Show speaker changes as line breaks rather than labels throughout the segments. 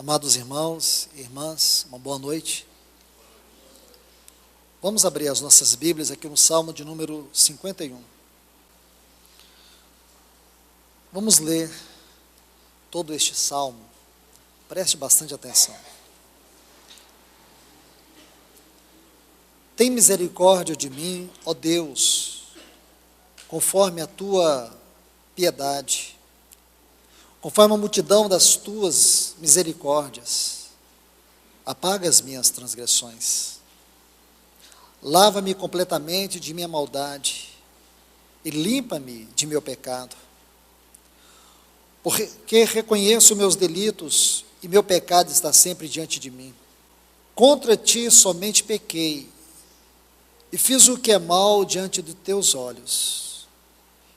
Amados irmãos e irmãs, uma boa noite. Vamos abrir as nossas Bíblias aqui no Salmo de número 51. Vamos ler todo este Salmo. Preste bastante atenção. Tem misericórdia de mim, ó Deus, conforme a tua piedade, conforme a multidão das tuas misericórdias. Apaga as minhas transgressões. Lava-me completamente de minha maldade e limpa-me de meu pecado. Porque reconheço meus delitos e meu pecado está sempre diante de mim. Contra ti somente pequei e fiz o que é mal diante de teus olhos,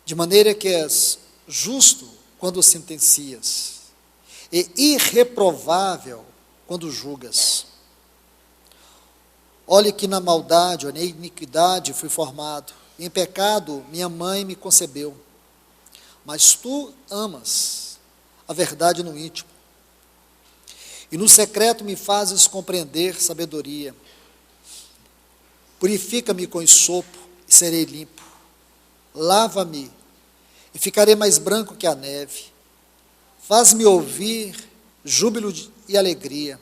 de maneira que és justo quando sentencias e irreprovável quando julgas. Olhe que na maldade ou na iniquidade fui formado, em pecado minha mãe me concebeu. Mas tu amas a verdade no íntimo, e no secreto me fazes compreender sabedoria. Purifica-me com esopo e serei limpo. Lava-me e ficarei mais branco que a neve. Faz-me ouvir júbilo e alegria,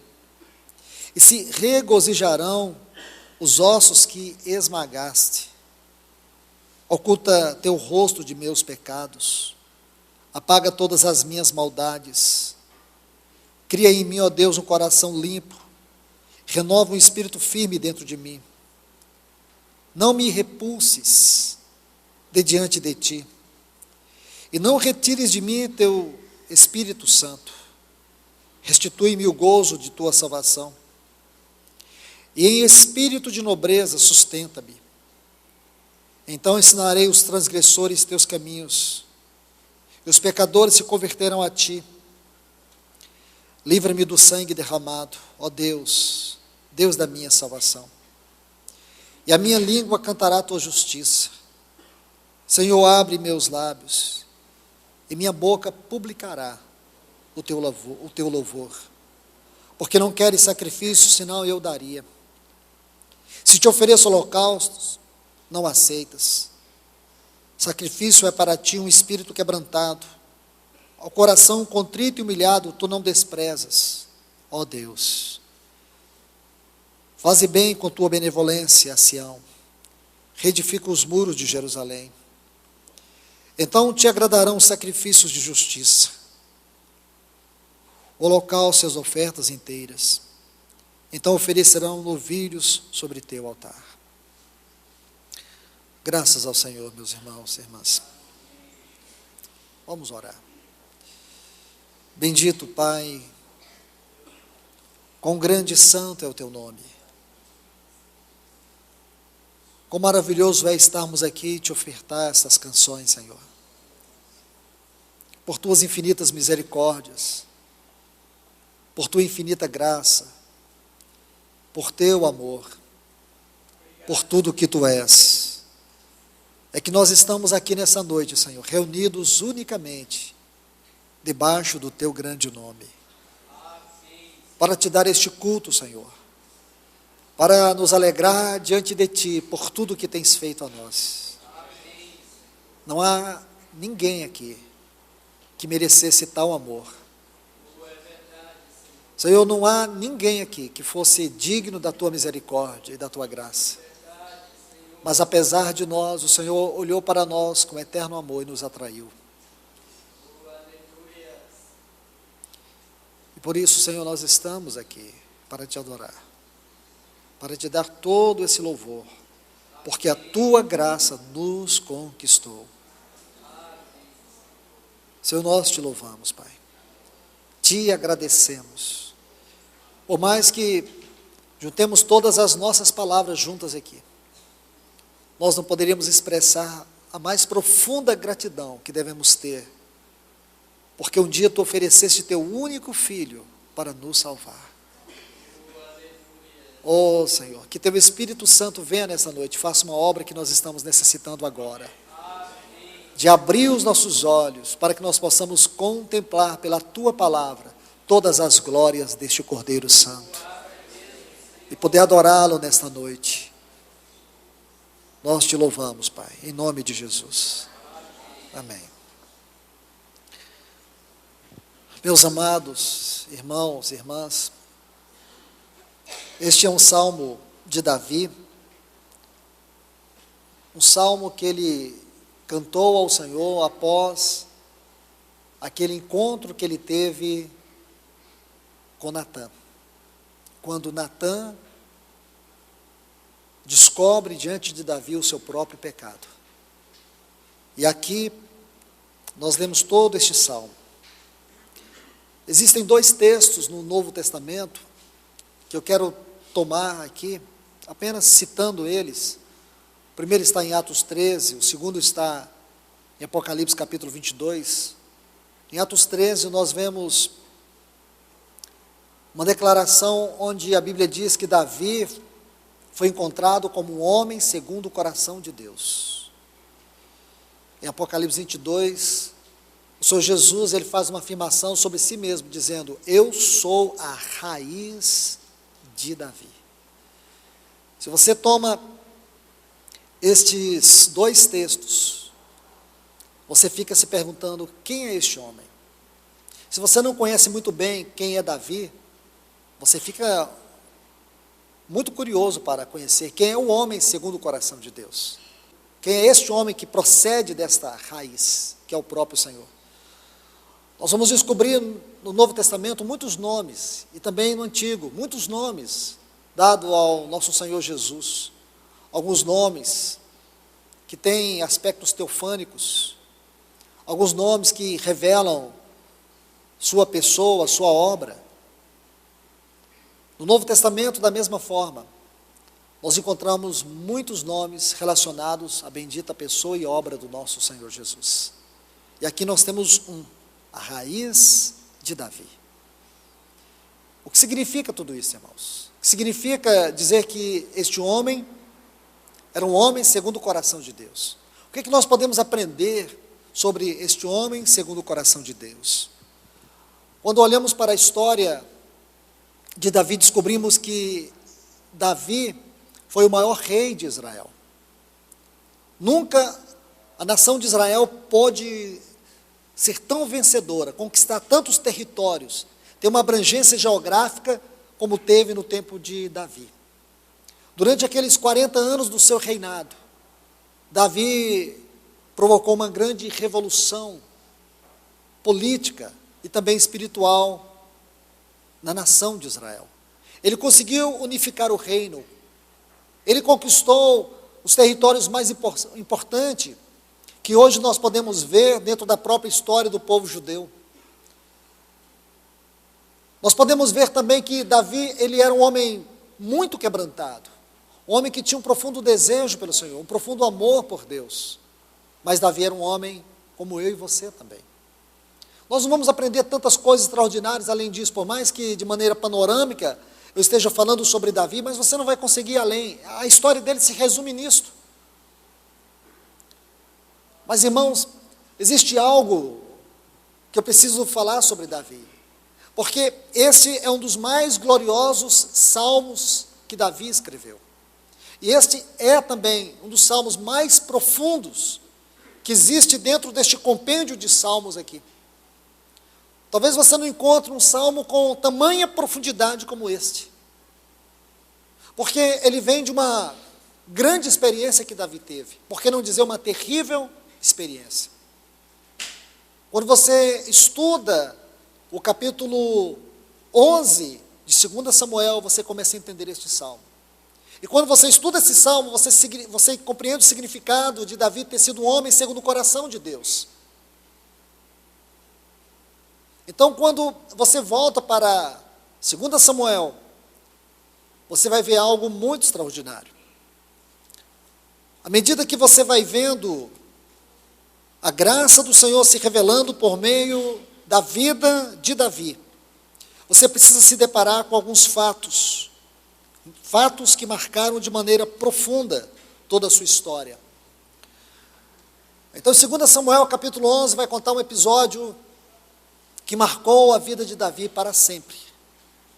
e se regozijarão os ossos que esmagaste. Oculta teu rosto de meus pecados, apaga todas as minhas maldades. Cria em mim, ó Deus, um coração limpo, renova um espírito firme dentro de mim. Não me repulses de diante de ti, e não retires de mim teu Espírito Santo. Restitui-me o gozo de tua salvação, e em espírito de nobreza sustenta-me. Então ensinarei os transgressores teus caminhos, e os pecadores se converterão a ti. Livra-me do sangue derramado, ó Deus, Deus da minha salvação. E a minha língua cantará a tua justiça. Senhor, abre meus lábios, e minha boca publicará o teu louvor. Porque não queres sacrifício, senão eu daria. Se te ofereço holocaustos, não aceitas. Sacrifício é para ti um espírito quebrantado. Ao coração contrito e humilhado, tu não desprezas, ó Deus. Faze bem com tua benevolência a Sião, reedifica os muros de Jerusalém. Então te agradarão os sacrifícios de justiça, holocaustos e as ofertas inteiras. Então oferecerão novilhos sobre teu altar. Graças ao Senhor, meus irmãos e irmãs. Vamos orar. Bendito Pai, quão grande e santo é o teu nome. Quão maravilhoso é estarmos aqui e te ofertar essas canções, Senhor. Por tuas infinitas misericórdias, por tua infinita graça, por teu amor, por tudo que tu és. É que nós estamos aqui nessa noite, Senhor, reunidos unicamente debaixo do teu grande nome, para te dar este culto, Senhor, para nos alegrar diante de ti por tudo que tens feito a nós. Não há ninguém aqui que merecesse tal amor. Senhor, não há ninguém aqui que fosse digno da tua misericórdia e da tua graça. Mas apesar de nós, o Senhor olhou para nós com eterno amor e nos atraiu. E por isso, Senhor, nós estamos aqui para te adorar, para te dar todo esse louvor, porque a tua graça nos conquistou. Senhor, nós te louvamos, Pai, te agradecemos, por mais que juntemos todas as nossas palavras juntas aqui, nós não poderíamos expressar a mais profunda gratidão que devemos ter, porque um dia tu ofereceste teu único filho para nos salvar. Oh Senhor, que teu Espírito Santo venha nessa noite, faça uma obra que nós estamos necessitando agora, de abrir os nossos olhos, para que nós possamos contemplar pela tua palavra todas as glórias deste Cordeiro Santo e poder adorá-lo nesta noite. Nós te louvamos, Pai, em nome de Jesus. Amém. Meus amados irmãos e irmãs, este é um salmo de Davi, um salmo que ele cantou ao Senhor após aquele encontro que ele teve com Natã. Quando Natã descobre diante de Davi o seu próprio pecado. E aqui nós lemos todo este salmo. Existem dois textos no Novo Testamento que eu quero tomar aqui, apenas citando eles. O primeiro está em Atos 13, o segundo está em Apocalipse capítulo 22. Em Atos 13 nós vemos uma declaração onde a Bíblia diz que Davi foi encontrado como um homem segundo o coração de Deus. Em Apocalipse 22, o Senhor Jesus ele faz uma afirmação sobre si mesmo, dizendo: eu sou a raiz de Davi. Se você toma estes dois textos, você fica se perguntando: quem é este homem? Se você não conhece muito bem quem é Davi, você fica muito curioso para conhecer quem é o homem segundo o coração de Deus. Quem é este homem que procede desta raiz, que é o próprio Senhor. Nós vamos descobrir no Novo Testamento muitos nomes, e também no Antigo, muitos nomes dados ao nosso Senhor Jesus. Alguns nomes que têm aspectos teofânicos, alguns nomes que revelam sua pessoa, sua obra. No Novo Testamento, da mesma forma, nós encontramos muitos nomes relacionados à bendita pessoa e obra do nosso Senhor Jesus. E aqui nós temos a raiz de Davi. O que significa tudo isso, irmãos? O que significa dizer que este homem era um homem segundo o coração de Deus? O que é que nós podemos aprender sobre este homem segundo o coração de Deus? Quando olhamos para a história de Davi, descobrimos que Davi foi o maior rei de Israel. Nunca a nação de Israel pôde ser tão vencedora, conquistar tantos territórios, ter uma abrangência geográfica como teve no tempo de Davi. Durante aqueles 40 anos do seu reinado, Davi provocou uma grande revolução política e também espiritual na nação de Israel. Ele conseguiu unificar o reino. Ele conquistou os territórios mais importantes que hoje nós podemos ver dentro da própria história do povo judeu. Nós podemos ver também que Davi, ele era um homem muito quebrantado, um homem que tinha um profundo desejo pelo Senhor, um profundo amor por Deus. Mas Davi era um homem como eu e você também. Nós não vamos aprender tantas coisas extraordinárias além disso, por mais que de maneira panorâmica eu esteja falando sobre Davi, mas você não vai conseguir ir além. A história dele se resume nisto. Mas, irmãos, existe algo que eu preciso falar sobre Davi, porque esse é um dos mais gloriosos salmos que Davi escreveu. E este é também um dos salmos mais profundos que existe dentro deste compêndio de salmos aqui. Talvez você não encontre um salmo com tamanha profundidade como este, porque ele vem de uma grande experiência que Davi teve, por que não dizer uma terrível experiência. Quando você estuda o capítulo 11 de 2 Samuel, você começa a entender este salmo. E quando você estuda esse salmo, você compreende o significado de Davi ter sido um homem segundo o coração de Deus. Então, quando você volta para 2 Samuel, você vai ver algo muito extraordinário. À medida que você vai vendo a graça do Senhor se revelando por meio da vida de Davi, você precisa se deparar com alguns fatos que marcaram de maneira profunda toda a sua história. Então, 2 Samuel, capítulo 11, vai contar um episódio que marcou a vida de Davi para sempre,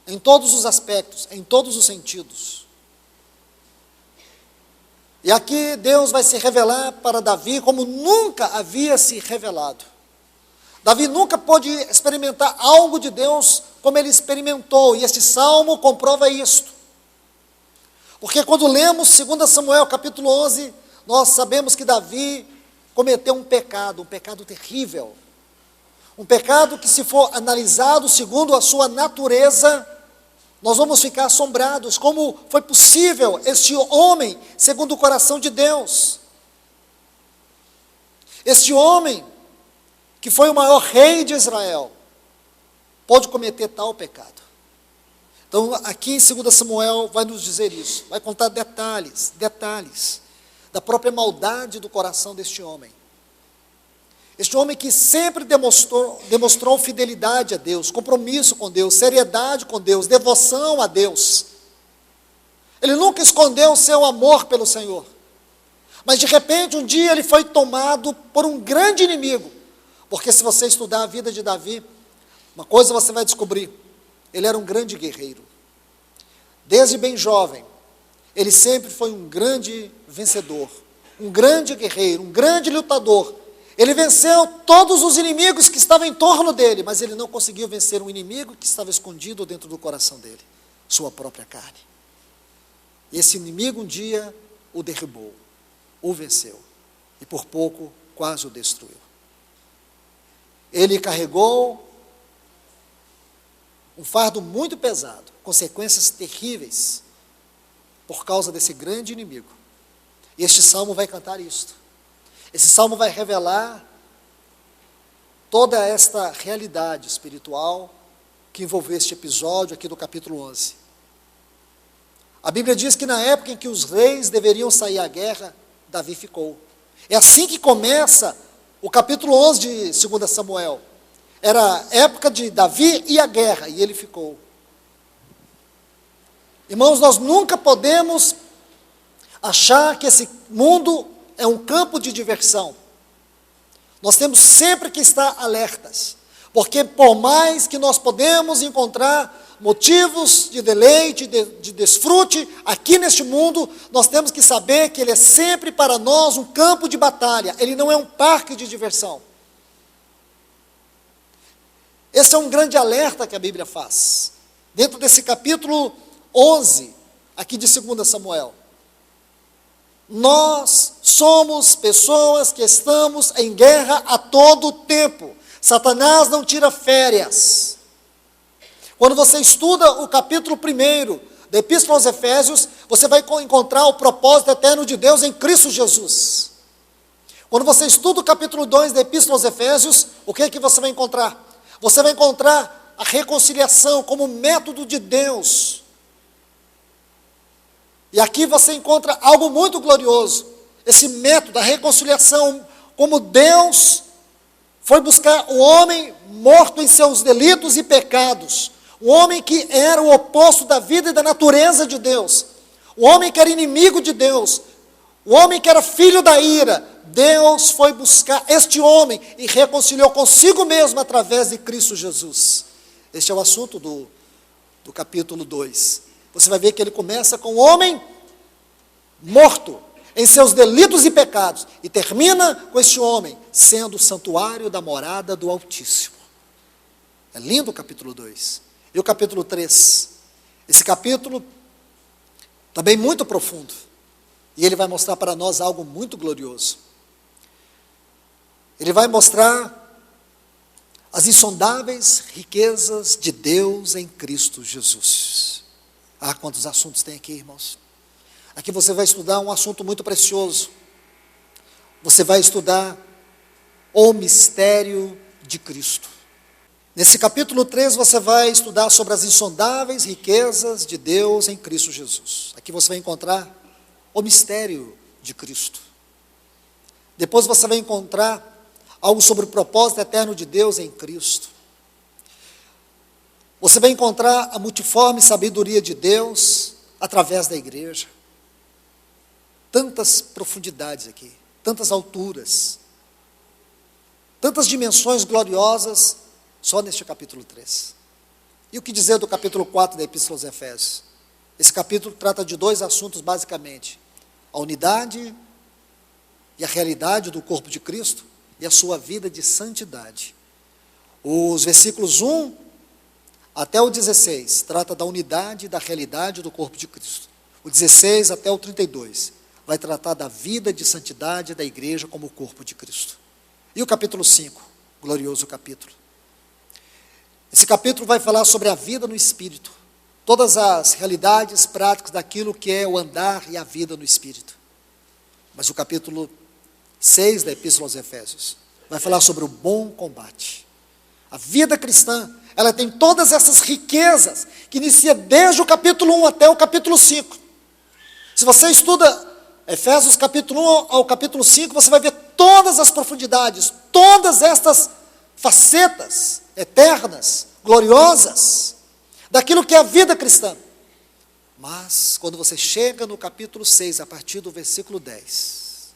em todos os aspectos, em todos os sentidos. E aqui Deus vai se revelar para Davi como nunca havia se revelado. Davi nunca pôde experimentar algo de Deus como ele experimentou, e este salmo comprova isto. Porque quando lemos 2 Samuel capítulo 11, nós sabemos que Davi cometeu um pecado terrível. Um pecado que, se for analisado segundo a sua natureza, nós vamos ficar assombrados. Como foi possível este homem, segundo o coração de Deus? Este homem, que foi o maior rei de Israel, pode cometer tal pecado. Então, aqui em 2 Samuel vai nos dizer isso, vai contar detalhes da própria maldade do coração deste homem. Este homem que sempre demonstrou fidelidade a Deus, compromisso com Deus, seriedade com Deus, devoção a Deus. Ele nunca escondeu o seu amor pelo Senhor. Mas de repente, um dia ele foi tomado por um grande inimigo. Porque se você estudar a vida de Davi, uma coisa você vai descobrir: ele era um grande guerreiro. Desde bem jovem, ele sempre foi um grande vencedor, um grande guerreiro, um grande lutador. Ele venceu todos os inimigos que estavam em torno dele, mas ele não conseguiu vencer um inimigo que estava escondido dentro do coração dele, sua própria carne. Esse inimigo um dia o derrubou, o venceu, e por pouco quase o destruiu. Ele carregou um fardo muito pesado, consequências terríveis, por causa desse grande inimigo. E este salmo vai cantar isto. Esse salmo vai revelar toda esta realidade espiritual que envolveu este episódio aqui do capítulo 11. A Bíblia diz que na época em que os reis deveriam sair à guerra, Davi ficou. É assim que começa o capítulo 11 de 2 Samuel. Era a época de Davi e a guerra, e ele ficou. Irmãos, nós nunca podemos achar que esse mundo é um campo de diversão. Nós temos sempre que estar alertas, porque por mais que nós podemos encontrar motivos de deleite, de desfrute aqui neste mundo, nós temos que saber que ele é sempre para nós um campo de batalha, ele não é um parque de diversão. Esse é um grande alerta que a Bíblia faz, dentro desse capítulo 11, aqui de 2 Samuel. Nós somos pessoas que estamos em guerra a todo tempo. Satanás não tira férias. Quando você estuda o capítulo 1 da Epístola aos Efésios, você vai encontrar o propósito eterno de Deus em Cristo Jesus. Quando você estuda o capítulo 2 da Epístola aos Efésios, o que é que você vai encontrar? Você vai encontrar a reconciliação como método de Deus. E aqui você encontra algo muito glorioso, esse método, a reconciliação, como Deus foi buscar o homem morto em seus delitos e pecados, o homem que era o oposto da vida e da natureza de Deus, o homem que era inimigo de Deus, o homem que era filho da ira. Deus foi buscar este homem e reconciliou consigo mesmo através de Cristo Jesus. Este é o assunto do capítulo 2. Você vai ver que ele começa com o homem morto em seus delitos e pecados, e termina com este homem sendo o santuário da morada do Altíssimo. É lindo o capítulo 2. E o capítulo 3? Esse capítulo também muito profundo, e ele vai mostrar para nós algo muito glorioso. Ele vai mostrar as insondáveis riquezas de Deus em Cristo Jesus. Ah, quantos assuntos tem aqui, irmãos. Aqui você vai estudar um assunto muito precioso. Você vai estudar o mistério de Cristo. Nesse capítulo 3 você vai estudar sobre as insondáveis riquezas de Deus em Cristo Jesus. Aqui você vai encontrar o mistério de Cristo. Depois você vai encontrar algo sobre o propósito eterno de Deus em Cristo. Você vai encontrar a multiforme sabedoria de Deus através da igreja. Tantas profundidades aqui, tantas alturas, tantas dimensões gloriosas Só neste capítulo 3. E o que dizer do capítulo 4 da Epístola aos Efésios? Esse capítulo trata de dois assuntos basicamente: a unidade e a realidade do corpo de Cristo e a sua vida de santidade. Os versículos 1 até o 16 trata da unidade e da realidade do corpo de Cristo. O 16 até o 32 vai tratar da vida de santidade da igreja como o corpo de Cristo. E o capítulo 5, glorioso capítulo. Esse capítulo vai falar sobre a vida no Espírito, todas as realidades práticas daquilo que é o andar e a vida no Espírito. Mas o capítulo 6 da Epístola aos Efésios vai falar sobre o bom combate. A vida cristã, ela tem todas essas riquezas, que inicia desde o capítulo 1 até o capítulo 5. Se você estuda Efésios capítulo 1 ao capítulo 5, você vai ver todas as profundidades, todas estas facetas eternas, gloriosas, daquilo que é a vida cristã. Mas, quando você chega no capítulo 6, a partir do versículo 10,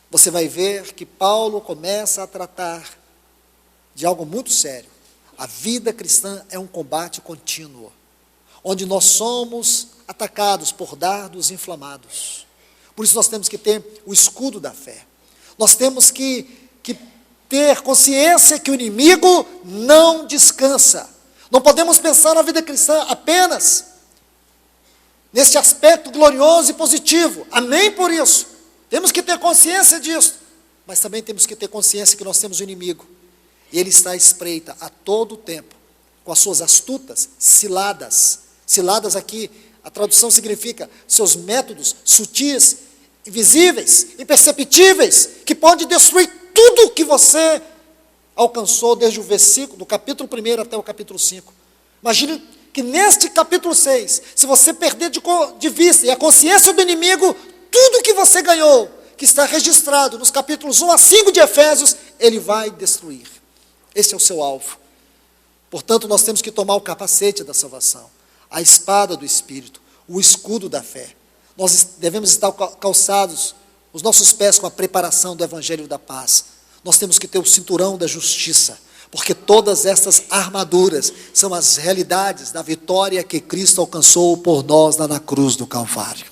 você vai ver que Paulo começa a tratar de algo muito sério. A vida cristã é um combate contínuo, onde nós somos atacados por dardos inflamados. Por isso nós temos que ter o escudo da fé. Nós temos que ter consciência que o inimigo não descansa. Não podemos pensar na vida cristã apenas nesse aspecto glorioso e positivo. Amém por isso. Temos que ter consciência disso. Mas também temos que ter consciência que nós temos um inimigo. E ele está à espreita a todo o tempo, com as suas astutas ciladas. Ciladas aqui, a tradução significa seus métodos sutis, invisíveis, imperceptíveis, que pode destruir tudo que você alcançou desde o versículo, do capítulo 1 até o capítulo 5. Imagine que neste capítulo 6, se você perder de vista e a consciência do inimigo, tudo que você ganhou, que está registrado nos capítulos 1 a 5 de Efésios, ele vai destruir. Esse é o seu alvo. Portanto, nós temos que tomar o capacete da salvação, a espada do Espírito, o escudo da fé. Nós devemos estar calçados, os nossos pés, com a preparação do Evangelho da paz. Nós temos que ter o cinturão da justiça, porque todas essas armaduras são as realidades da vitória que Cristo alcançou por nós lá na cruz do Calvário.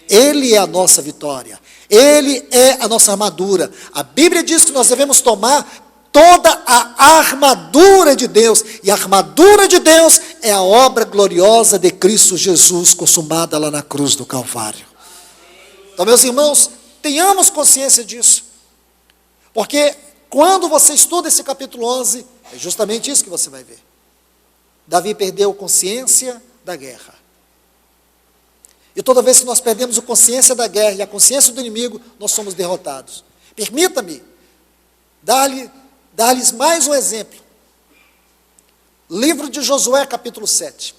Ele é a nossa vitória, Ele é a nossa armadura. A Bíblia diz que nós devemos tomar toda a armadura de Deus, e a armadura de Deus é a obra gloriosa de Cristo Jesus, consumada lá na cruz do Calvário. Então, meus irmãos, tenhamos consciência disso, porque quando você estuda esse capítulo 11, é justamente isso que você vai ver. Davi perdeu consciência da guerra, e toda vez que nós perdemos a consciência da guerra e a consciência do inimigo, nós somos derrotados. Permita-me dar-lhes mais um exemplo. Livro de Josué, capítulo 7.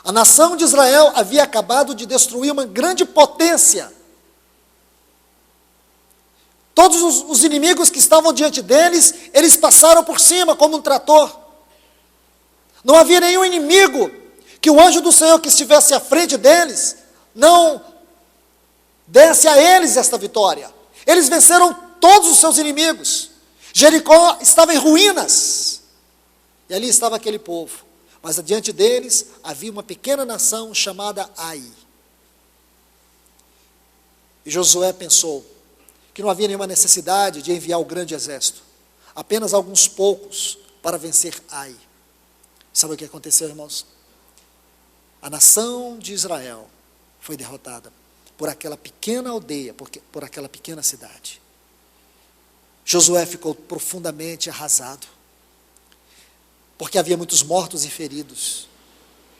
A nação de Israel havia acabado de destruir uma grande potência. Todos os inimigos que estavam diante deles, eles passaram por cima como um trator. Não havia nenhum inimigo que o anjo do Senhor que estivesse à frente deles não desse a eles esta vitória. Eles venceram todos os seus inimigos. Jericó estava em ruínas, e ali estava aquele povo, mas adiante deles havia uma pequena nação chamada Ai. E Josué pensou que não havia nenhuma necessidade de enviar o grande exército, apenas alguns poucos para vencer Ai. Sabe o que aconteceu, irmãos? A nação de Israel foi derrotada por aquela pequena aldeia, por aquela pequena cidade. Josué ficou profundamente arrasado, porque havia muitos mortos e feridos.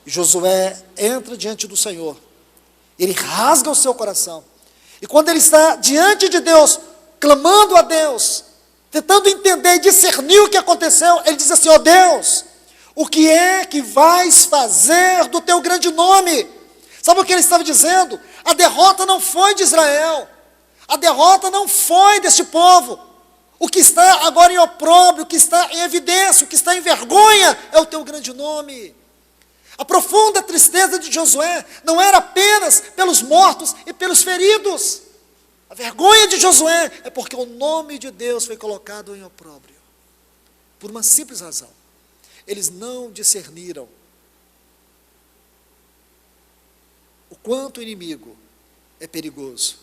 E Josué entra diante do Senhor, ele rasga o seu coração, e quando ele está diante de Deus, clamando a Deus, tentando entender e discernir o que aconteceu, ele diz assim: ó Deus, o que é que vais fazer do teu grande nome? Sabe o que ele estava dizendo? A derrota não foi de Israel, a derrota não foi deste povo. O que está agora em opróbrio, o que está em evidência, o que está em vergonha, é o teu grande nome. A profunda tristeza de Josué não era apenas pelos mortos e pelos feridos. A vergonha de Josué é porque o nome de Deus foi colocado em opróbrio. Por uma simples razão. Eles não discerniram o quanto o inimigo é perigoso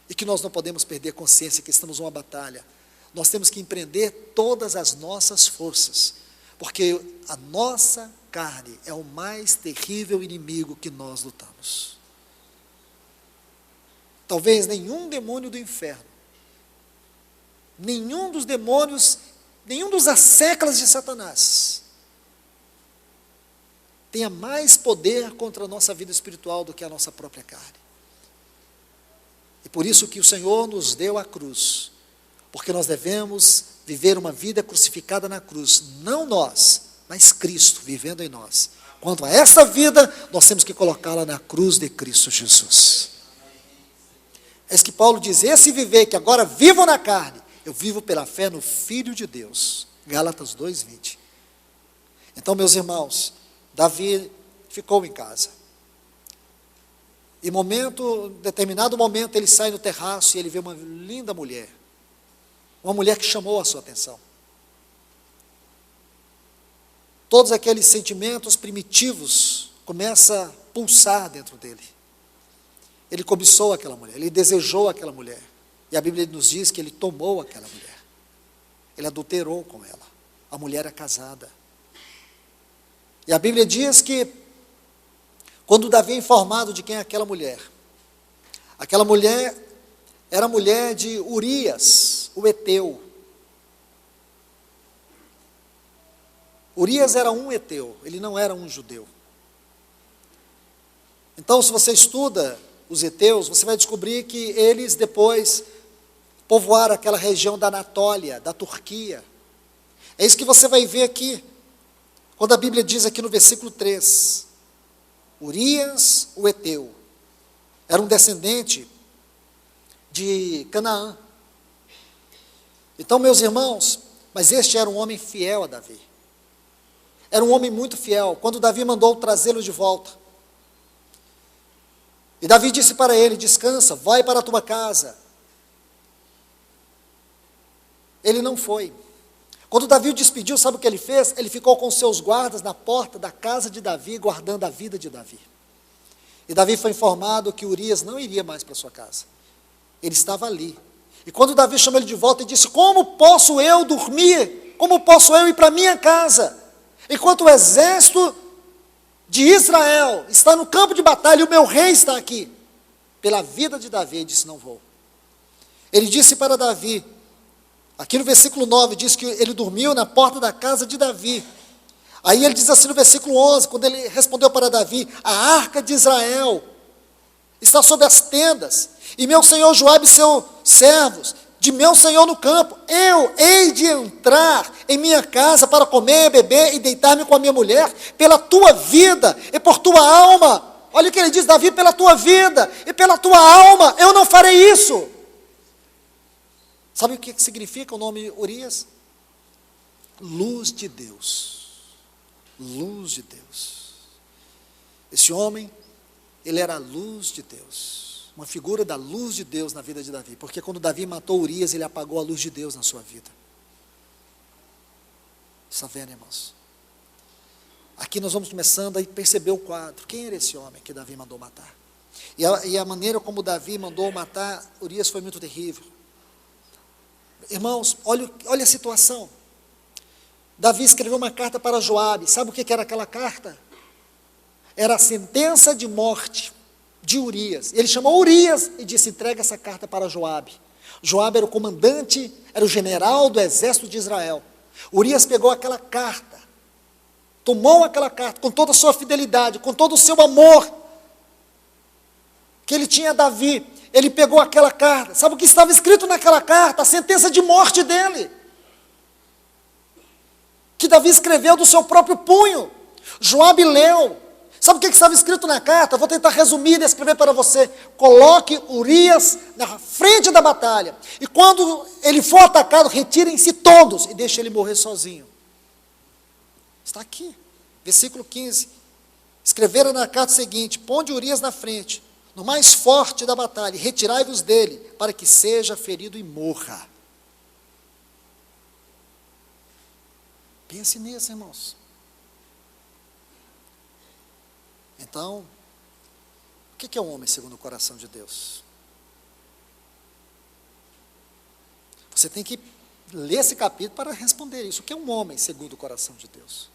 e que nós não podemos perder consciência que estamos numa batalha. Nós temos que empreender todas as nossas forças, porque a nossa carne é o mais terrível inimigo que nós lutamos. Talvez nenhum demônio do inferno, nenhum dos demônios, nenhum dos asseclas de Satanás tenha mais poder contra a nossa vida espiritual do que a nossa própria carne. E por isso que o Senhor nos deu a cruz, porque nós devemos viver uma vida crucificada na cruz, não nós, mas Cristo vivendo em nós. Quanto a essa vida, nós temos que colocá-la na cruz de Cristo Jesus. É isso que Paulo diz: esse viver que agora vivo na carne, eu vivo pela fé no Filho de Deus. Gálatas 2:20. Então, meus irmãos, Davi ficou em casa. Em determinado momento, ele sai no terraço e ele vê uma linda mulher. Uma mulher que chamou a sua atenção. Todos aqueles sentimentos primitivos começam a pulsar dentro dele. Ele cobiçou aquela mulher, ele desejou aquela mulher. E a Bíblia nos diz que ele tomou aquela mulher. Ele adulterou com ela. A mulher é casada. E a Bíblia diz que, quando Davi é informado de quem é aquela mulher era a mulher de Urias, o heteu. Urias era um heteu, ele não era um judeu. Então, se você estuda os heteus, você vai descobrir que eles depois povoaram aquela região da Anatólia, da Turquia. É isso que você vai ver aqui, quando a Bíblia diz aqui no versículo 3, Urias, o heteu, era um descendente de Canaã. Então, meus irmãos, mas este era um homem fiel a Davi. Era um homem muito fiel. Quando Davi mandou trazê-lo de volta, e Davi disse para ele: descansa, vai para a tua casa. Ele não foi. Quando Davi o despediu, sabe o que ele fez? Ele ficou com seus guardas na porta da casa de Davi, guardando a vida de Davi. E Davi foi informado que Urias não iria mais para sua casa. Ele estava ali. E quando Davi chamou ele de volta, ele disse: como posso eu dormir? Como posso eu ir para minha casa? Enquanto o exército de Israel está no campo de batalha e o meu rei está aqui. Pela vida de Davi, ele disse: não vou. Ele disse para Davi, aqui no versículo 9, diz que ele dormiu na porta da casa de Davi. Aí ele diz assim no versículo 11, quando ele respondeu para Davi: a arca de Israel está sob as tendas, e meu senhor Joabe e seus servos, de meu senhor no campo, eu hei de entrar em minha casa para comer, beber e deitar-me com a minha mulher, pela tua vida e por tua alma. Olha o que ele diz: Davi, pela tua vida e pela tua alma, eu não farei isso. Sabe o que significa o nome Urias? Luz de Deus. Luz de Deus. Esse homem, ele era a luz de Deus. Uma figura da luz de Deus na vida de Davi. Porque quando Davi matou Urias, ele apagou a luz de Deus na sua vida. Está vendo, irmãos? Aqui nós vamos começando a perceber o quadro. Quem era esse homem que Davi mandou matar? E a maneira como Davi mandou matar Urias foi muito terrível. Irmãos, olha a situação. Davi escreveu uma carta para Joabe. Sabe o que era aquela carta? Era a sentença de morte de Urias. Ele chamou Urias e disse: entrega essa carta para Joabe. Joabe era o comandante, era o general do exército de Israel. Urias pegou aquela carta, tomou aquela carta com toda a sua fidelidade, com todo o seu amor que ele tinha a Davi. Ele pegou aquela carta. Sabe o que estava escrito naquela carta? A sentença de morte dele, que Davi escreveu do seu próprio punho. Joabe leu. Sabe o que estava escrito na carta? Vou tentar resumir e descrever para você. Coloque Urias na frente da batalha, e quando ele for atacado, retirem-se todos e deixe ele morrer sozinho. Está aqui, versículo 15. Escreveram na carta o seguinte: ponde Urias na frente, no mais forte da batalha, e retirai-vos dele, para que seja ferido e morra. Pense nisso, irmãos. Então, o que é um homem segundo o coração de Deus? Você tem que ler esse capítulo para responder isso. O que é um homem segundo o coração de Deus?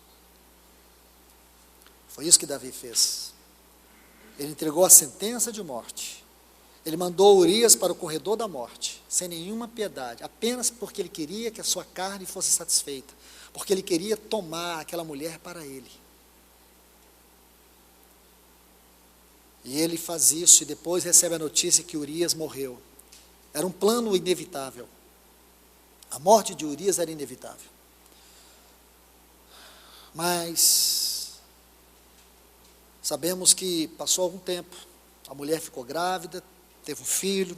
Foi isso que Davi fez. Ele entregou a sentença de morte. Ele mandou Urias para o corredor da morte, sem nenhuma piedade, apenas porque ele queria que a sua carne fosse satisfeita, porque ele queria tomar aquela mulher para ele. E ele faz isso e depois recebe a notícia que Urias morreu. Era um plano inevitável. A morte de Urias era inevitável. Mas sabemos que passou algum tempo, a mulher ficou grávida, teve um filho,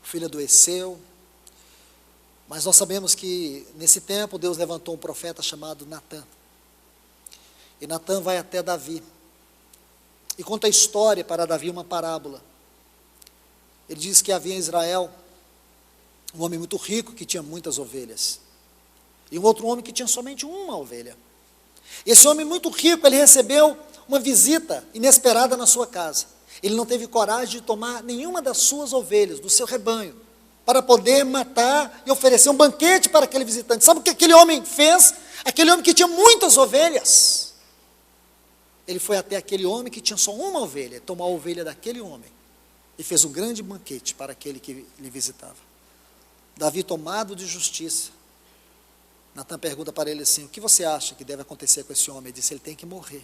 o filho adoeceu, mas nós sabemos que nesse tempo Deus levantou um profeta chamado Natã. E Natã vai até Davi e conta a história para Davi, uma parábola. Ele diz que havia em Israel um homem muito rico que tinha muitas ovelhas, e um outro homem que tinha somente uma ovelha. Esse homem muito rico, ele recebeu uma visita inesperada na sua casa. Ele não teve coragem de tomar nenhuma das suas ovelhas, do seu rebanho, para poder matar e oferecer um banquete para aquele visitante. Sabe o que aquele homem fez? Aquele homem que tinha muitas ovelhas, ele foi até aquele homem que tinha só uma ovelha, tomou a ovelha daquele homem e fez um grande banquete para aquele que lhe visitava. Davi, tomado de justiça, Natã pergunta para ele assim: o que você acha que deve acontecer com esse homem? Ele disse: ele tem que morrer.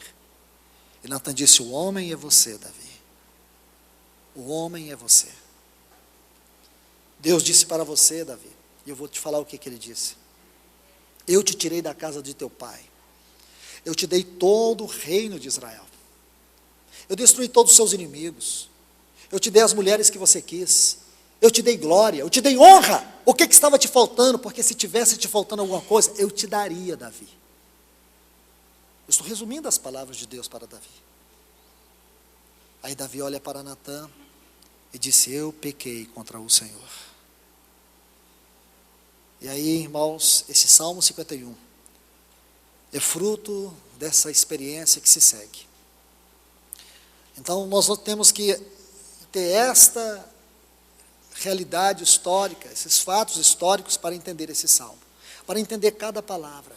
E Natã disse: o homem é você, Davi. O homem é você. Deus disse para você, Davi, e eu vou te falar o que ele disse: eu te tirei da casa de teu pai, eu te dei todo o reino de Israel, eu destruí todos os seus inimigos, eu te dei as mulheres que você quis, eu te dei glória, eu te dei honra. O que estava te faltando? Porque se tivesse te faltando alguma coisa, eu te daria, Davi. Eu estou resumindo as palavras de Deus para Davi. Aí Davi olha para Natã e disse: eu pequei contra o Senhor. E aí, irmãos, esse Salmo 51 é fruto dessa experiência que se segue. Então, nós temos que ter esta realidade histórica, esses fatos históricos para entender esse salmo, para entender cada palavra.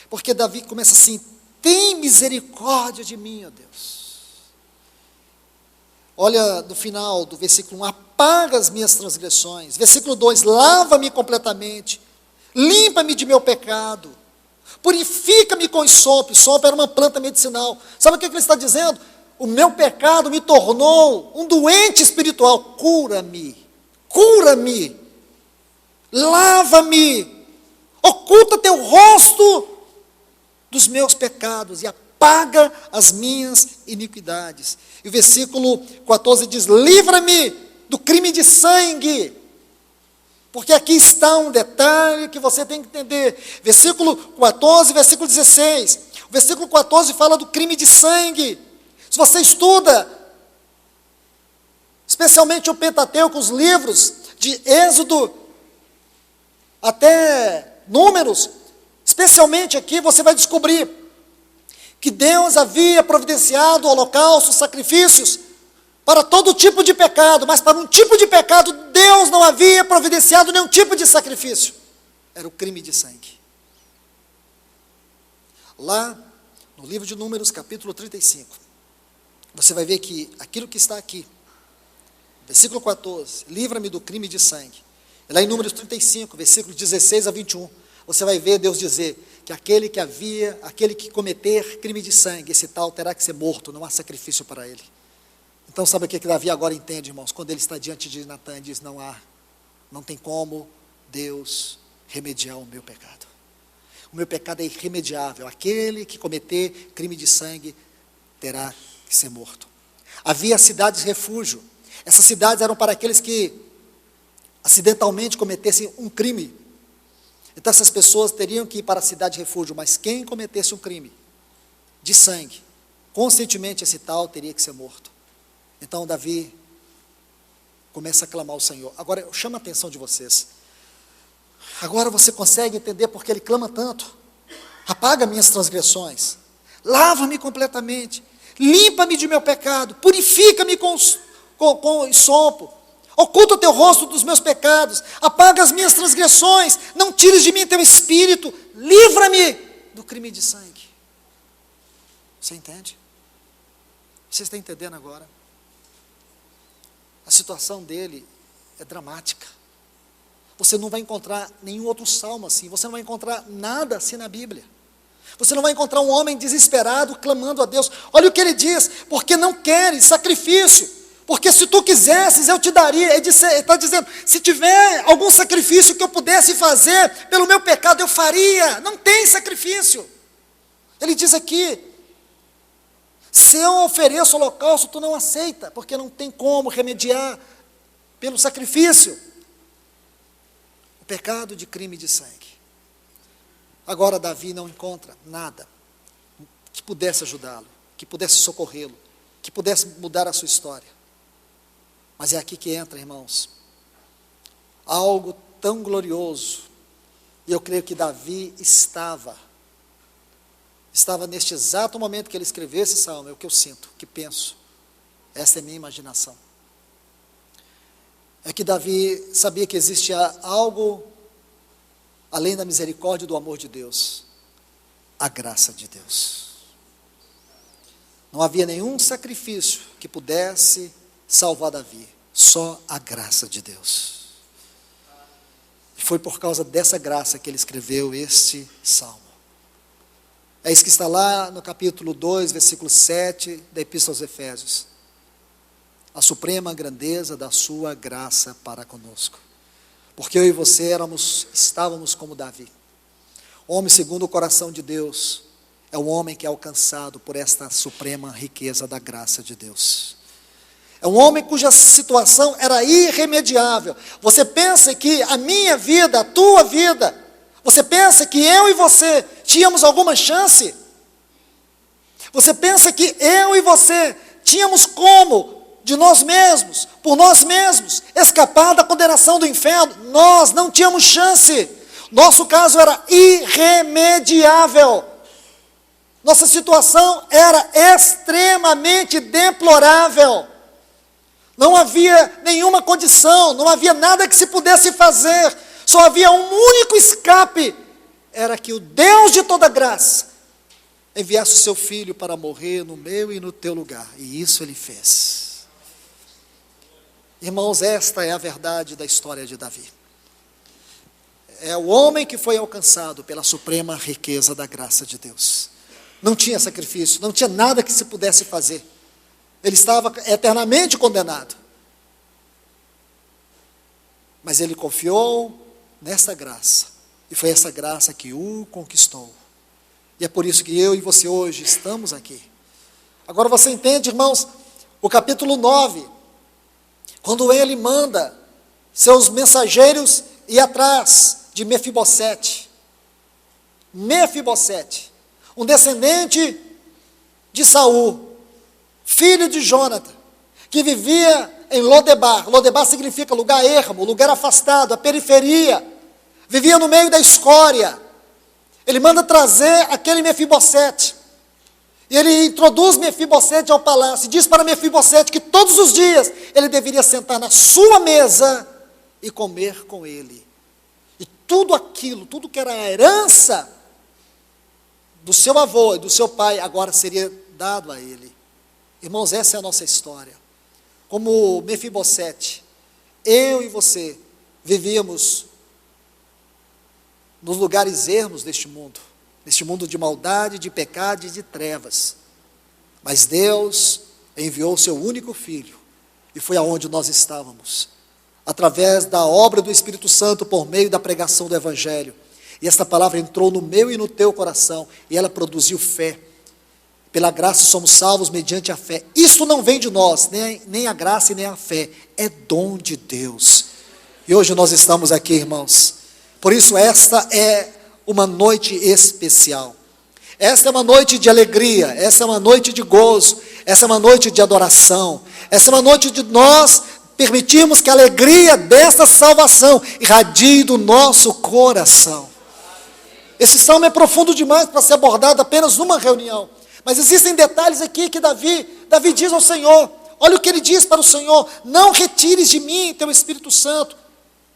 Porque Davi começa assim: tem misericórdia de mim, ó Deus. Olha no final do versículo 1, apaga as minhas transgressões. Versículo 2, lava-me completamente, limpa-me de meu pecado, purifica-me com isopo. Isopo era uma planta medicinal. Sabe o que ele está dizendo? O meu pecado me tornou um doente espiritual. Cura-me, cura-me, lava-me, oculta teu rosto dos meus pecados e apaga as minhas iniquidades. E o versículo 14 diz: livra-me do crime de sangue. Porque aqui está um detalhe que você tem que entender. Versículo 14, versículo 16. O versículo 14 fala do crime de sangue. Se você estuda, especialmente o Pentateuco, os livros de Êxodo até Números, especialmente aqui, você vai descobrir que Deus havia providenciado holocaustos, sacrifícios para todo tipo de pecado, mas para um tipo de pecado Deus não havia providenciado nenhum tipo de sacrifício. Era o crime de sangue. Lá no livro de Números, capítulo 35, você vai ver que aquilo que está aqui, versículo 14, livra-me do crime de sangue. E lá em Números 35, versículos 16 a 21, você vai ver Deus dizer que aquele que cometer crime de sangue, esse tal terá que ser morto, não há sacrifício para ele. Então sabe o que Davi agora entende, irmãos? Quando ele está diante de Natã e diz: não tem como Deus remediar o meu pecado. O meu pecado é irremediável. Aquele que cometer crime de sangue terá que ser morto. Havia cidades refúgio. Essas cidades eram para aqueles que acidentalmente cometessem um crime. Então essas pessoas teriam que ir para a cidade refúgio, mas quem cometesse um crime de sangue, conscientemente esse tal teria que ser morto. Então Davi começa a clamar ao Senhor. Agora eu chamo a atenção de vocês. Agora você consegue entender porque ele clama tanto. Apaga minhas transgressões, lava-me completamente, limpa-me de meu pecado, purifica-me com sopo, oculta o teu rosto dos meus pecados, apaga as minhas transgressões, não tires de mim teu espírito, livra-me do crime de sangue. Você entende? Você está entendendo agora? A situação dele é dramática. Você não vai encontrar nenhum outro salmo assim, você não vai encontrar nada assim na Bíblia. Você não vai encontrar um homem desesperado clamando a Deus. Olha o que ele diz: porque não queres sacrifício, porque se tu quisesses eu te daria. Ele está dizendo, se tiver algum sacrifício que eu pudesse fazer pelo meu pecado, eu faria. Não tem sacrifício. Ele diz aqui, se eu ofereço holocausto, tu não aceita, porque não tem como remediar pelo sacrifício o pecado de crime de sangue. Agora Davi não encontra nada que pudesse ajudá-lo, que pudesse socorrê-lo, que pudesse mudar a sua história. Mas é aqui que entra, irmãos, algo tão glorioso. E eu creio que Davi estava neste exato momento que ele escreveu esse salmo, é o que eu sinto, que penso. Essa é a minha imaginação. É que Davi sabia que existia algo além da misericórdia e do amor de Deus, a graça de Deus. Não havia nenhum sacrifício que pudesse salvar Davi, só a graça de Deus. E foi por causa dessa graça que ele escreveu este salmo. É isso que está lá no capítulo 2, versículo 7 da Epístola aos Efésios. A suprema grandeza da sua graça para conosco. Porque eu e você estávamos como Davi. Homem segundo o coração de Deus é o homem que é alcançado por esta suprema riqueza da graça de Deus. É um homem cuja situação era irremediável. Você pensa que a minha vida, a tua vida, você pensa que eu e você tínhamos alguma chance? Você pensa que eu e você tínhamos como, de nós mesmos, por nós mesmos, escapar da condenação do inferno? Nós não tínhamos chance. Nosso caso era irremediável. Nossa situação era extremamente deplorável. Não havia nenhuma condição, não havia nada que se pudesse fazer. Só havia um único escape, era que o Deus de toda graça enviasse o seu filho para morrer no meu e no teu lugar, e isso ele fez. Irmãos, esta é a verdade da história de Davi. É o homem que foi alcançado pela suprema riqueza da graça de Deus. Não tinha sacrifício, não tinha nada que se pudesse fazer. Ele estava eternamente condenado. Mas ele confiou nessa graça, e foi essa graça que o conquistou. E é por isso que eu e você hoje estamos aqui. Agora você entende, irmãos, o capítulo 9, quando ele manda seus mensageiros ir atrás de Mefibosete. Mefibosete, um descendente de Saul, filho de Jonathan, que vivia em Lodebar. Lodebar significa lugar ermo, lugar afastado, a periferia. Vivia no meio da escória. Ele manda trazer aquele Mefibosete. E ele introduz Mefibosete ao palácio. E diz para Mefibosete que todos os dias ele deveria sentar na sua mesa e comer com ele. E tudo aquilo, tudo que era a herança do seu avô e do seu pai, agora seria dado a ele. Irmãos, essa é a nossa história. Como Mefibosete, eu e você vivíamos nos lugares ermos deste mundo, neste mundo de maldade, de pecado e de trevas. Mas Deus enviou o seu único Filho, e foi aonde nós estávamos, através da obra do Espírito Santo, por meio da pregação do Evangelho. E esta palavra entrou no meu e no teu coração, e ela produziu fé. Pela graça somos salvos mediante a fé. Isso não vem de nós, nem a graça e nem a fé, é dom de Deus. E hoje nós estamos aqui, irmãos. Por isso esta é uma noite especial. Esta é uma noite de alegria, esta é uma noite de gozo, esta é uma noite de adoração, esta é uma noite de nós permitirmos que a alegria desta salvação irradie do nosso coração. Esse salmo é profundo demais para ser abordado apenas numa reunião. Mas existem detalhes aqui que Davi diz ao Senhor. Olha o que ele diz para o Senhor: não retires de mim teu Espírito Santo.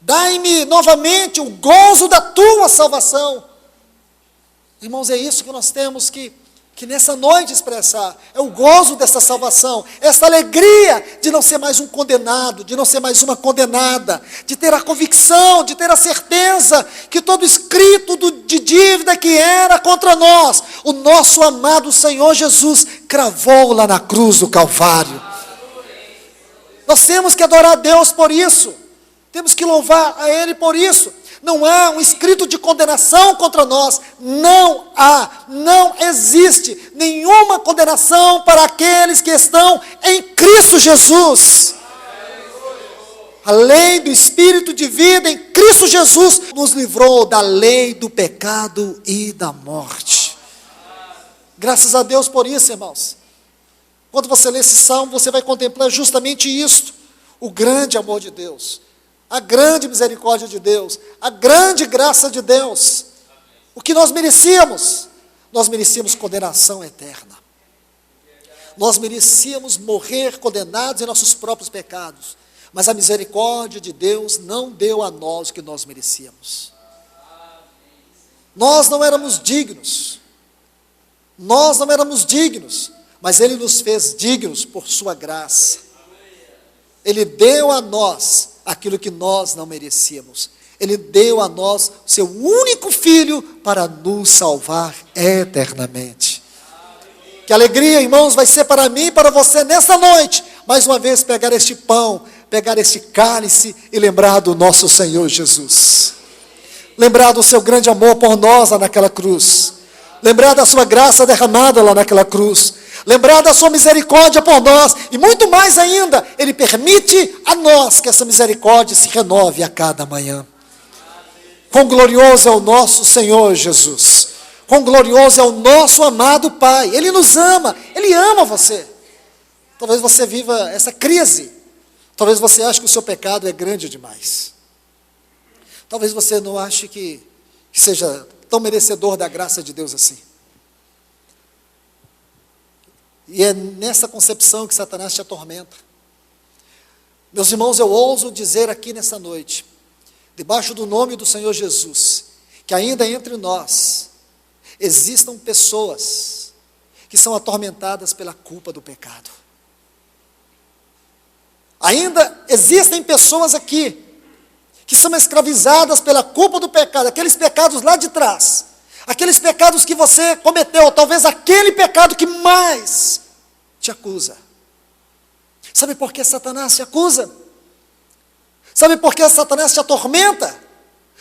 Dai-me novamente o gozo da tua salvação. Irmãos, é isso que nós temos que nessa noite expressar. É o gozo dessa salvação, essa alegria de não ser mais um condenado, de não ser mais uma condenada, de ter a convicção, de ter a certeza que todo escrito de dívida que era contra nós, o nosso amado Senhor Jesus cravou lá na cruz do Calvário. Nós temos que adorar a Deus por isso, temos que louvar a Ele por isso. Não há um escrito de condenação contra nós, não existe nenhuma condenação para aqueles que estão em Cristo Jesus. A lei do Espírito de vida em Cristo Jesus nos livrou da lei do pecado e da morte. Graças a Deus por isso, irmãos. Quando você lê esse salmo, você vai contemplar justamente isto: o grande amor de Deus, a grande misericórdia de Deus, a grande graça de Deus. O que nós merecíamos? Nós merecíamos condenação eterna. Nós merecíamos morrer condenados em nossos próprios pecados. Mas a misericórdia de Deus não deu a nós o que nós merecíamos. Nós não éramos dignos. Mas Ele nos fez dignos por sua graça. Ele deu a nós aquilo que nós não merecíamos. Ele deu a nós o seu único Filho para nos salvar eternamente. Que alegria, irmãos, vai ser para mim e para você nessa noite, mais uma vez pegar este pão, pegar este cálice e lembrar do nosso Senhor Jesus. Lembrar do seu grande amor por nós lá naquela cruz. Lembrar da sua graça derramada lá naquela cruz. Lembrar da sua misericórdia por nós, e muito mais ainda, Ele permite a nós que essa misericórdia se renove a cada manhã. Quão glorioso é o nosso Senhor Jesus, quão glorioso é o nosso amado Pai. Ele nos ama, Ele ama você. Talvez você viva essa crise, talvez você ache que o seu pecado é grande demais, talvez você não ache que seja tão merecedor da graça de Deus assim. E é nessa concepção que Satanás te atormenta. Meus irmãos, eu ouso dizer aqui nessa noite, debaixo do nome do Senhor Jesus, que ainda entre nós existam pessoas que são atormentadas pela culpa do pecado. Ainda existem pessoas aqui que são escravizadas pela culpa do pecado, aqueles pecados lá de trás, aqueles pecados que você cometeu, talvez aquele pecado que mais te acusa. Sabe por que Satanás te acusa? Sabe por que Satanás te atormenta?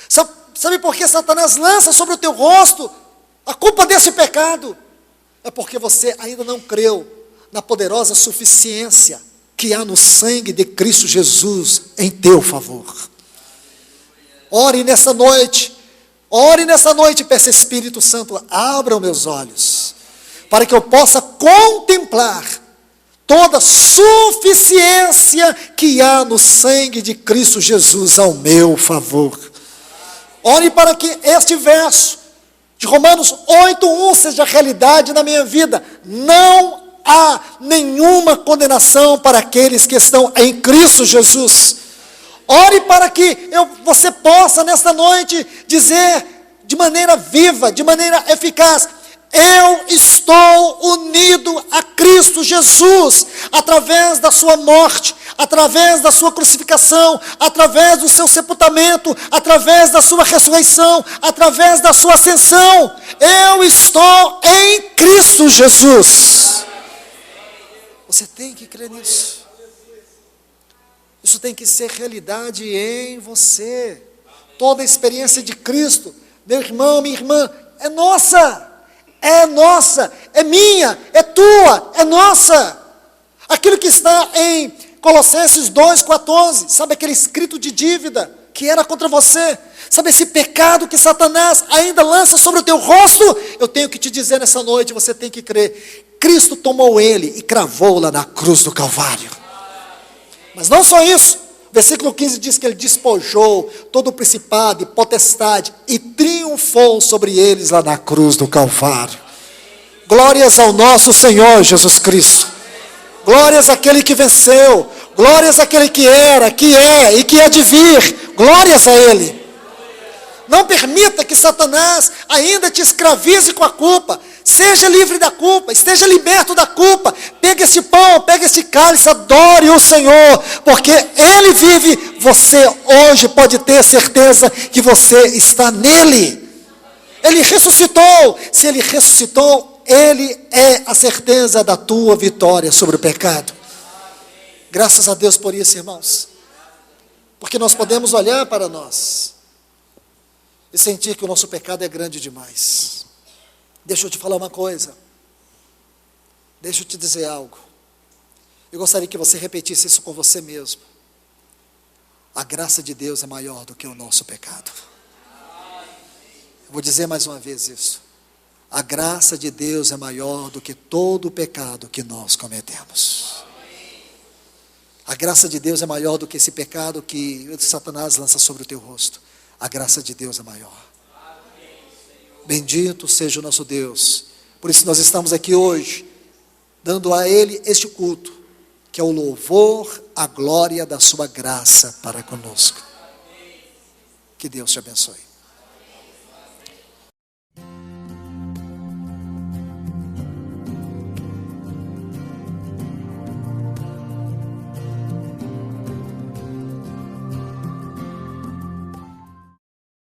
Sabe por que Satanás lança sobre o teu rosto a culpa desse pecado? É porque você ainda não creu na poderosa suficiência que há no sangue de Cristo Jesus em teu favor. Ore nessa noite e peça: Espírito Santo, abra os meus olhos, para que eu possa contemplar toda a suficiência que há no sangue de Cristo Jesus ao meu favor. Ore para que este verso de Romanos 8:1 seja realidade na minha vida. Não há nenhuma condenação para aqueles que estão em Cristo Jesus. Ore para que você possa nesta noite dizer de maneira viva, de maneira eficaz: eu estou unido a Cristo Jesus, através da sua morte, através da sua crucificação, através do seu sepultamento, através da sua ressurreição, através da sua ascensão. Eu estou em Cristo Jesus. Você tem que crer nisso. Isso tem que ser realidade em você. Toda a experiência de Cristo, meu irmão, minha irmã, é nossa. É nossa, é minha, é tua, é nossa. Aquilo que está em Colossenses 2,14, sabe aquele escrito de dívida que era contra você? Sabe esse pecado que Satanás ainda lança sobre o teu rosto? Eu tenho que te dizer nessa noite, você tem que crer. Cristo tomou ele e cravou lá na cruz do Calvário. Mas não só isso, o versículo 15 diz que ele despojou todo o principado e potestade e triunfou sobre eles lá na cruz do Calvário. Glórias ao nosso Senhor Jesus Cristo. Glórias àquele que venceu. Glórias àquele que era, que é e que há de vir. Glórias a Ele. Não permita que Satanás ainda te escravize com a culpa. Seja livre da culpa, esteja liberto da culpa. Pegue este pão, pegue este cálice, adore o Senhor, porque Ele vive. Você hoje pode ter certeza que você está nele. Ele ressuscitou. Se Ele ressuscitou, Ele é a certeza da tua vitória sobre o pecado. Graças a Deus por isso, irmãos. Porque nós podemos olhar para nós e sentir que o nosso pecado é grande demais. Deixa eu te falar uma coisa. Deixa eu te dizer algo. Eu gostaria que você repetisse isso com você mesmo. A graça de Deus é maior do que o nosso pecado. Eu vou dizer mais uma vez isso. A graça de Deus é maior do que todo o pecado que nós cometemos. A graça de Deus é maior do que esse pecado que Satanás lança sobre o teu rosto. A graça de Deus é maior. Bendito seja o nosso Deus. Por isso nós estamos aqui hoje, dando a Ele este culto, que é o louvor, a glória da sua graça para conosco. Que Deus te abençoe.